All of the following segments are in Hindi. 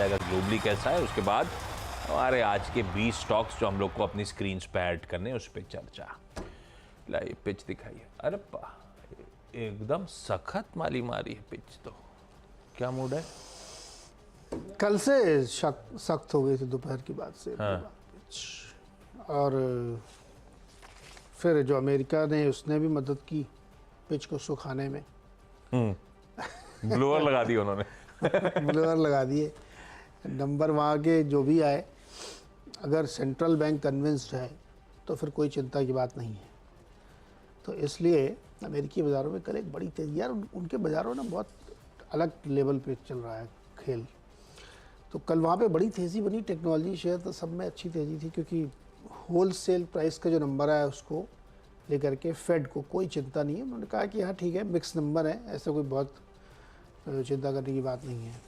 जाएगा ग्लोबली कैसा है, उसके बाद हमारे आज के 20 स्टॉक्स जो हम लोग को अपनी स्क्रीन पे ऐड करने उस पर चर्चा। लाइए पिच दिखाइए। अरे एकदम सखत माली मारी है पिच। तो क्या मूड है? कल से सख्त हो गई थी दोपहर की बात से। हाँ। और फिर जो अमेरिका ने उसने भी मदद की पिच को सुखाने में। ब्लोअर लगा दिए उन्होंने। ब्लोअर लगा दिए। नंबर वहाँ के जो भी आए, अगर सेंट्रल बैंक कन्विंस्ड है तो फिर कोई चिंता की बात नहीं है। तो इसलिए अमेरिकी बाज़ारों में कल एक बड़ी तेज़ी, यार उनके बाज़ारों में बहुत अलग लेवल पे चल रहा है खेल। तो कल वहाँ पे बड़ी तेज़ी बनी। टेक्नोलॉजी शेयर तो सब में अच्छी तेज़ी थी, क्योंकि होल सेल प्राइस का जो नंबर आया उसको लेकर के फेड को कोई चिंता नहीं है। उन्होंने कहा कि हाँ ठीक है, मिक्स नंबर है, ऐसा कोई बहुत चिंता करने की बात नहीं है।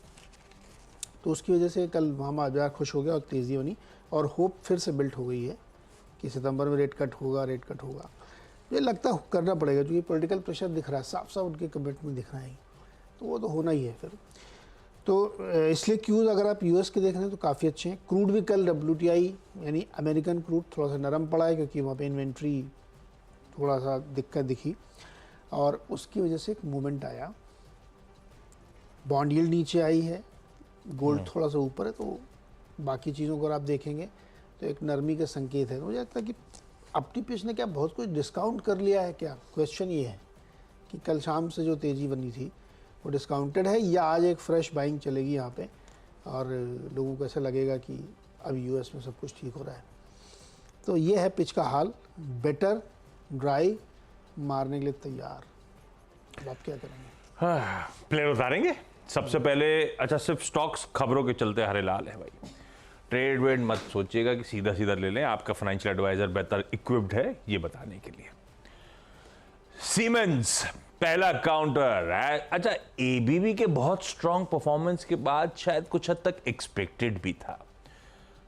तो उसकी वजह से कल वहाँ बाजार खुश हो गया और तेज़ी बनी, और होप फिर से बिल्ट हो गई है कि सितंबर में रेट कट होगा। मुझे लगता है करना पड़ेगा, क्योंकि पॉलिटिकल प्रेशर दिख रहा है, साफ साफ उनके कमिटमेंट दिख रहे हैं, तो वो तो होना ही है फिर। तो इसलिए क्यूज़ अगर आप यूएस के देख रहे हैं तो काफ़ी अच्छे हैं। क्रूड भी कल WTI यानी अमेरिकन क्रूड थोड़ा सा नरम पड़ा है, क्योंकि वहाँ पे इन्वेंट्री थोड़ा सा दिक्कत दिखी, और उसकी वजह से एक मूवमेंट आया। बॉन्ड यील्ड नीचे आई है, गोल्ड थोड़ा सा ऊपर है, तो बाकी चीज़ों को अगर आप देखेंगे तो एक नरमी का संकेत है। तो मुझे लगता है कि अपनी पिच ने क्या बहुत कुछ डिस्काउंट कर लिया है क्या? क्वेश्चन ये है कि कल शाम से जो तेज़ी बनी थी वो डिस्काउंटेड है, या आज एक फ्रेश बाइंग चलेगी यहाँ पे और लोगों को ऐसा लगेगा कि अब यूएस में सब कुछ ठीक हो रहा है। तो ये है पिच का हाल। बेटर ड्राई मारने के लिए तैयार। अब आप क्या करेंगे? हाँ, प्लेयर उतारेंगे सबसे पहले। अच्छा, सिर्फ स्टॉक्स खबरों के चलते हरे लाल है भाई। ट्रेड वेड मत सोचिएगा कि सीधा सीधा ले लें। आपका फाइनेंशियल एडवाइजर बेहतर इक्विप्ड है ये बताने के लिए। सीमेंस पहला काउंटर है। अच्छा, एबीबी के बहुत स्ट्रांग परफॉर्मेंस के बाद शायद कुछ हद तक एक्सपेक्टेड भी था,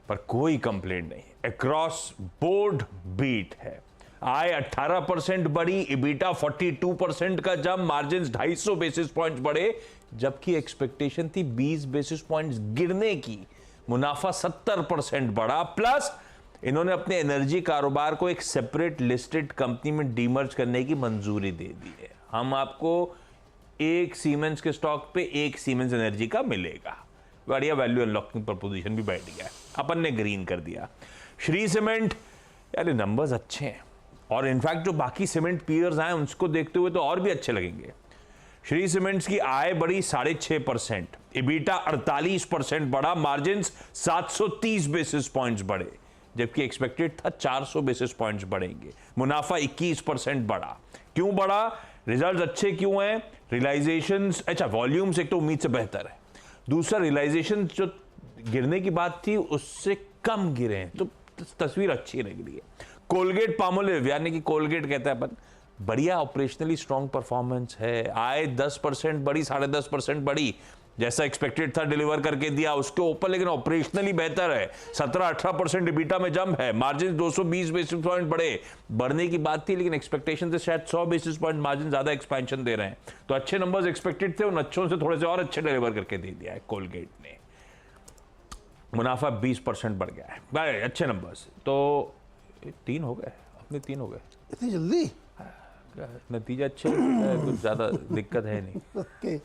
पर कोई कंप्लेंट नहीं। अक्रॉस बोर्ड बीट है। आय 18% बढ़ी, इबिटा 42% का जंप, मार्जिन 250 बेसिस पॉइंट्स बढ़े, जबकि एक्सपेक्टेशन थी 20 बेसिस पॉइंट्स गिरने की। मुनाफा 70% बढ़ा, प्लस इन्होंने अपने एनर्जी कारोबार को एक सेपरेट लिस्टेड कंपनी में डीमर्ज करने की मंजूरी दे दी है। हम आपको एक सीमेंस के स्टॉक पे एक सीमेंस एनर्जी का मिलेगा। बढ़िया वैल्यू अनलॉकिंग प्रपोजिशन भी बैठ गया है, अपन ने ग्रीन कर दिया। श्री सीमेंट, यार नंबर्स अच्छे हैं, और इनफैक्ट जो बाकी सीमेंट पीयर्स आए उनको देखते हुए तो और भी अच्छे लगेंगे। श्री सीमेंट्स की आय बढ़ी 6.5%, इबिटा 48% बढ़ा, मार्जिन 730 बेसिस पॉइंट्स बढ़े, जबकि एक्सपेक्टेड था 400 बेसिस पॉइंट्स बढ़ेंगे। मुनाफा 21% बढ़ा। क्यों बढ़ा? रिजल्ट्स अच्छे क्यों हैं? रियलाइजेशंस, अच्छा वॉल्यूम्स एक तो उम्मीद से बेहतर है, दूसरा रियलाइजेशन जो गिरने की बात थी उससे कम गिरे हैं, तो तस्वीर अच्छी लग रही है। कोलगेट पामोलिव यानी कि कोलगेट कहते हैं अपन, बढ़िया ऑपरेशनली स्ट्रॉन्ग परफॉर्मेंस है। आय 10% बढ़ी, 10.5% बढ़ी, जैसा एक्सपेक्टेड था डिलीवर करके दिया उसके ऊपर, लेकिन ऑपरेशनली बेहतर है। 17-18% इबिटा में जंप है, मार्जिन 220 बेसिस पॉइंट बढ़ने की बात थी, लेकिन एक्सपेक्टेशन से शायद 100 बेसिस पॉइंट मार्जिन ज्यादा एक्सपेंशन दे रहे हैं। तो अच्छे नंबर्स एक्सपेक्टेड थे, उन अच्छों से थोड़े से और अच्छे डिलीवर करके दे दिया है कोलगेट ने। मुनाफा 20% बढ़ गया है, अच्छे नंबर्स। तो 3 हो गए, अपने 3 हो गए इतनी जल्दी? नतीजा अच्छे, कुछ ज़्यादा दिक्कत है नहीं। ओके,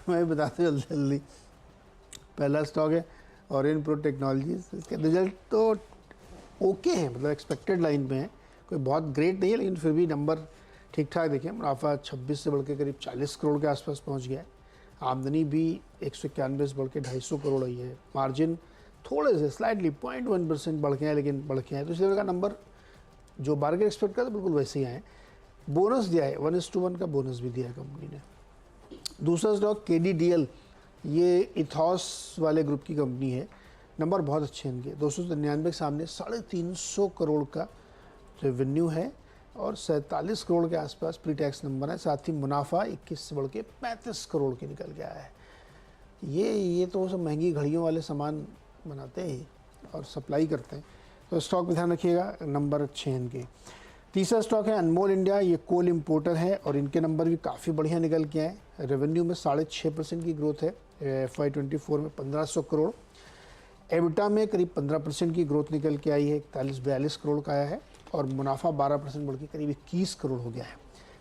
मैं बताता हूँ जल्दी। पहला स्टॉक है ऑरियन टेक्नोलॉजीज। इसके रिजल्ट तो ओके हैं, मतलब एक्सपेक्टेड लाइन में है, कोई बहुत ग्रेट नहीं है, लेकिन फिर भी नंबर ठीक ठाक देखें। मुनाफा 26 से बढ़ के करीब 40 करोड़ के आसपास पहुँच गया है। आमदनी भी 191 से बढ़ के 250 करोड़ आई है। मार्जिन थोड़े से स्लाइटली 0.1% बढ़ के हैं, लेकिन बढ़ के हैं, तो इसलिए का नंबर जो मार्केट एक्सपेक्ट करता बिल्कुल वैसे ही आए। बोनस दिया है, 1:1 का बोनस भी दिया है कंपनी ने। दूसरा स्टॉक KDDL, ये इथॉस वाले ग्रुप की कंपनी है। नंबर बहुत अच्छे हैं इनके, 299 के सामने 350 करोड़ का रेवेन्यू है और 47 करोड़ के आसपास प्री टैक्स नंबर है। साथ ही मुनाफा 21 से बढ़ के 35 करोड़ के निकल गया है। ये तो सब महंगी घड़ियों वाले सामान बनाते हैं और सप्लाई करते हैं, तो स्टॉक में ध्यान रखिएगा, नंबर अच्छे हैं इनके। तीसरा स्टॉक है अनमोल इंडिया, ये कोल इंपोर्टर है और इनके नंबर भी काफ़ी बढ़िया निकल के आए। रेवेन्यू में 6.5% की ग्रोथ है, FY24 में 1500 करोड़। एबिटा में करीब 15% की ग्रोथ निकल के आई है, 41-42 करोड़ का आया है, और मुनाफा 12% बढ़ के करीब 21 करोड़ हो गया है।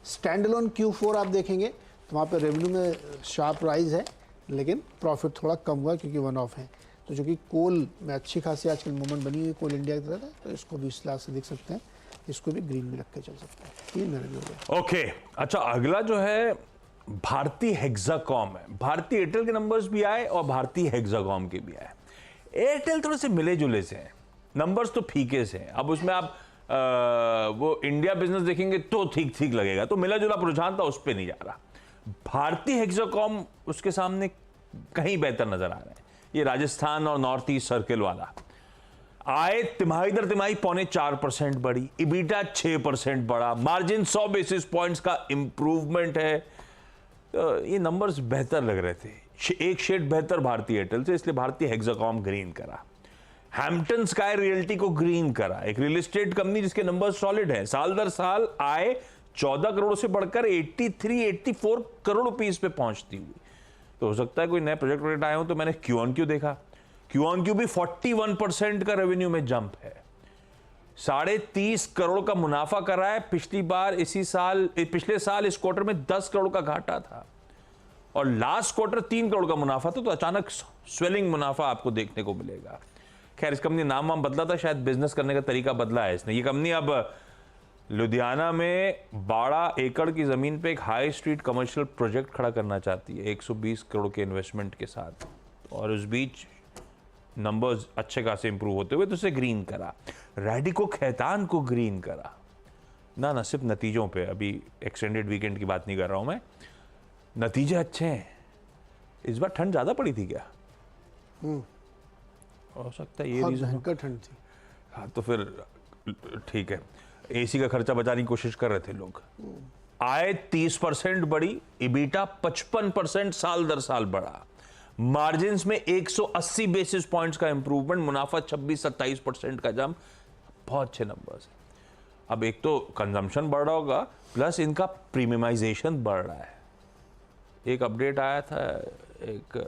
स्टैंड अलोन Q4 आप देखेंगे तो वहाँ पे रेवेन्यू में शार्प राइज है, लेकिन प्रॉफिट थोड़ा कम हुआ क्योंकि वन ऑफ है। तो जो कि कोल में अच्छी खासी आजकल मूवमेंट बनी हुई है कोल इंडिया की तरह, तो इसको भी इस लिहाज से देख सकते हैं, इसको भी ग्रीन में रख के चल सकते हैं। 3 महीने हो गए। ओके, अच्छा अगला जो है भारती हेक्साकॉम है। भारती एयरटेल के नंबर्स भी आए और भारती हेक्साकॉम के भी आए। एयरटेल थोड़े से मिले जुले से हैं, नंबर्स तो फीके से हैं। अब उसमें आप वो इंडिया बिजनेस देखेंगे तो ठीक ठीक लगेगा, तो मिला जुला रुझान था, उस पर नहीं जा रहा। भारती हेक्साकॉम उसके सामने कहीं बेहतर नजर आ रहा है। ये राजस्थान और नॉर्थ ईस्ट सर्किल वाला आय तिमाही दर तिमाही 4.25% बढ़ी, इबिटा 6% बढ़ा, मार्जिन 100 बेसिस पॉइंट्स का इंप्रूवमेंट है। तो ये नंबर्स बेहतर लग रहे थे, एक शेड बेहतर भारतीय एयरटेल से, इसलिए भारतीय हेक्साकॉम ग्रीन करा। हैम्पटन स्काई रियल्टी को ग्रीन करा, एक रियल एस्टेट कंपनी जिसके नंबर्स सॉलिड हैं। साल दर साल आय 14 करोड़ से बढ़कर 84 करोड़ रुपीस पे पहुंचती हुई। तो हो सकता है कोई नए प्रोजेक्ट आए हो। तो मैंने क्यू ऑन क्यू देखा, क्यू ऑन क्यू भी 41% का रेवेन्यू में जंप है, 30.5 करोड़ का मुनाफा करा है। पिछले साल इस क्वार्टर में 10 करोड़ का घाटा था और लास्ट क्वार्टर 3 करोड़ का मुनाफा था। तो अचानक स्वेलिंग मुनाफा आपको देखने को मिलेगा। खैर, इस कंपनी नाम वाम बदला था, शायद बिजनेस करने का तरीका बदला है इसने। ये कंपनी अब लुधियाना में 12 एकड़ की जमीन पे एक हाई स्ट्रीट कमर्शियल प्रोजेक्ट खड़ा करना चाहती है 120 करोड़ के इन्वेस्टमेंट के साथ, और उस बीच नंबर्स अच्छे खासे इंप्रूव होते हुए तो उसे ग्रीन करा। रैडिको खैतान को ग्रीन करा ना सिर्फ नतीजों पे, अभी एक्सटेंडेड वीकेंड की बात नहीं कर रहा हूं मैं, नतीजे अच्छे हैं। इस बार ठंड ज्यादा पड़ी थी क्या? हो सकता है ये रीजन, भयंकर ठंड थी। हाँ, तो फिर ठीक है, एसी का खर्चा बचाने की कोशिश कर रहे थे लोग। आय 30% बढ़ी, इबिटा 55% साल दर साल बढ़ा, मार्जिन में 180 बेसिस पॉइंट्स का इंप्रूवमेंट, मुनाफा 26-27% का जंप। बहुत अच्छे नंबर्स हैं। अब एक तो कंजम्पशन बढ़ रहा होगा, प्लस इनका प्रीमियमाइजेशन बढ़ रहा है। एक अपडेट आया था, एक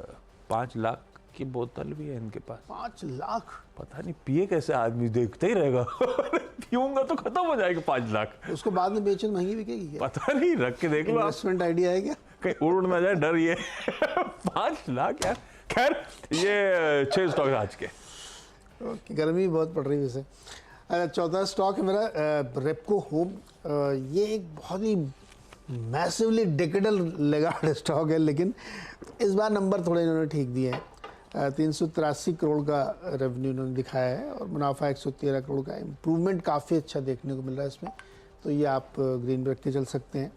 5 लाख की बोतल भी है इनके पास। 5 लाख? पता नहीं पिए कैसे, आदमी देखते ही रहेगा। पीऊंगा तो खत्म हो जाएगा 5 लाख। उसको बाद में बेचन महंगी बिकेगी क्या? पता नहीं, रख के देख लो। इन्वेस्टमेंट आइडिया है क्या? कहीं उड़ ना जाए, डर ये। 5 लाख यार। खैर, ये 6 स्टॉक आज के। गर्मी बहुत पड़ रही है वैसे। चौथा स्टॉक है मेरा रेपको होम। ये एक बहुत ही मैसिवली डेकेडल लेगार्ड स्टॉक है, लेकिन इस बार नंबर थोड़े इन्होंने ठीक दिए हैं। 383 करोड़ का रेवेन्यू इन्होंने दिखाया है और मुनाफा 113 करोड़ का। इम्प्रूवमेंट काफ़ी अच्छा देखने को मिल रहा है इसमें, तो ये आप ग्रीन में रख के चल सकते हैं।